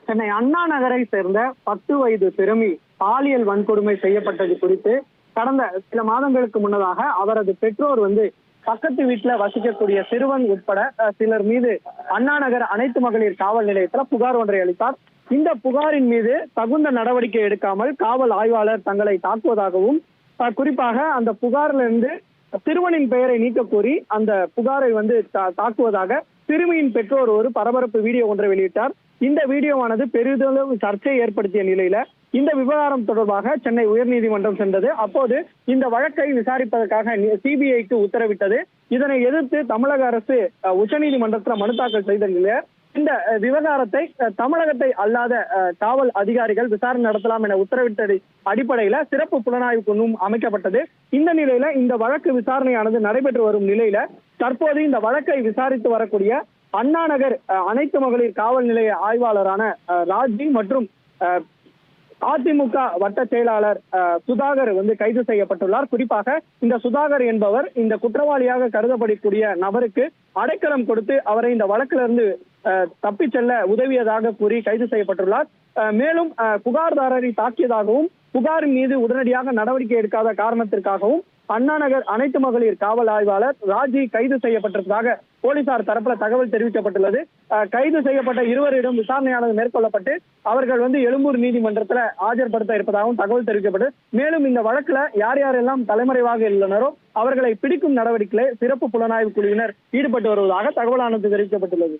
சென்னை அண்ணா நகரை சேர்ந்த 10 வயது சிறுமி பாலியல் வன்கொடுமை செய்யப்பட்டது குறித்து கடந்த சில மாதங்களுக்கு முன்னதாக அவரது பெற்றோர் பக்கத்து வீட்டுல வசிக்கக்கூடிய சிறுவன் உட்பட சிலர் மீது அண்ணா நகர் அனைத்து மகளிர் காவல் நிலையத்துல புகார் ஒன்றை அளித்தார். இந்த புகாரின் மீது தகுந்த நடவடிக்கை எடுக்காமல் காவல் ஆய்வாளர் தங்களை தாக்குவதாகவும், குறிப்பாக அந்த புகார்ல இருந்து சிறுவனின் பெயரை நீக்க கோரி அந்த புகாரை தாக்குவதாக சிறுமியின் பெற்றோர் ஒரு பரபரப்பு வீடியோ ஒன்றை வெளியிட்டார். இந்த வீடியோவானது பெரிதளவு சர்ச்சையை ஏற்படுத்திய நிலையில இந்த விவகாரம் தொடர்பாக சென்னை உயர்நீதிமன்றம் சென்றது. அப்போது இந்த வழக்கை விசாரிப்பதற்காக சிபிஐக்கு உத்தரவிட்டது. இதனை எதிர்த்து தமிழக அரசு உச்சநீதிமன்றத்தில் மனு தாக்கல் செய்த நிலையில் இந்த விவகாரத்தை தமிழகத்தை அல்லாத காவல் அதிகாரிகள் விசாரணை நடத்தலாம் என உத்தரவிட்டது அடிப்படையில சிறப்பு புலனாய்வு குழுவும் அமைக்கப்பட்டது. இந்த நிலையில இந்த வழக்கு விசாரணையானது நடைபெற்று வரும் நிலையில தற்போது இந்த வழக்கை விசாரித்து வரக்கூடிய அண்ணா நகர் அனைத்து மகளிர் காவல் நிலைய ஆய்வாளரான ராஜி மற்றும் அதிமுக வட்ட செயலாளர் சுதாகர் கைது செய்யப்பட்டுள்ளார். குறிப்பாக இந்த சுதாகர் என்பவர் இந்த குற்றவாளியாக கருதப்படக்கூடிய நபருக்கு அடைக்கலம் கொடுத்து அவரை இந்த வழக்கிலிருந்து தப்பிச் செல்ல உதவியதாக கூறி கைது செய்யப்பட்டுள்ளார். மேலும் புகார்தாரரை தாக்கியதாகவும் புகாரின் மீது உடனடியாக நடவடிக்கை எடுக்காத காரணத்திற்காகவும் அண்ணா நகர் அனைத்து மகளிர் காவல் ஆய்வாளர் ராஜி கைது செய்யப்பட்டிருப்பதாக போலீசார் தரப்புல தகவல் தெரிவிக்கப்பட்டுள்ளது. கைது செய்யப்பட்ட இருவரிடம் விசாரணையானது மேற்கொள்ளப்பட்டு அவர்கள் எழும்பூர் நீதிமன்றத்தில் ஆஜர்படுத்த இருப்பதாகவும் தகவல் தெரிவிக்கப்பட்டு, மேலும் இந்த வழக்குல யார் யாரெல்லாம் தலைமறைவாக உள்ளனரோ அவர்களை பிடிக்கும் நடவடிக்கையில் சிறப்பு புலனாய்வு குழுவினர் ஈடுபட்டு வருவதாக தகவலானது தெரிவிக்கப்பட்டுள்ளது.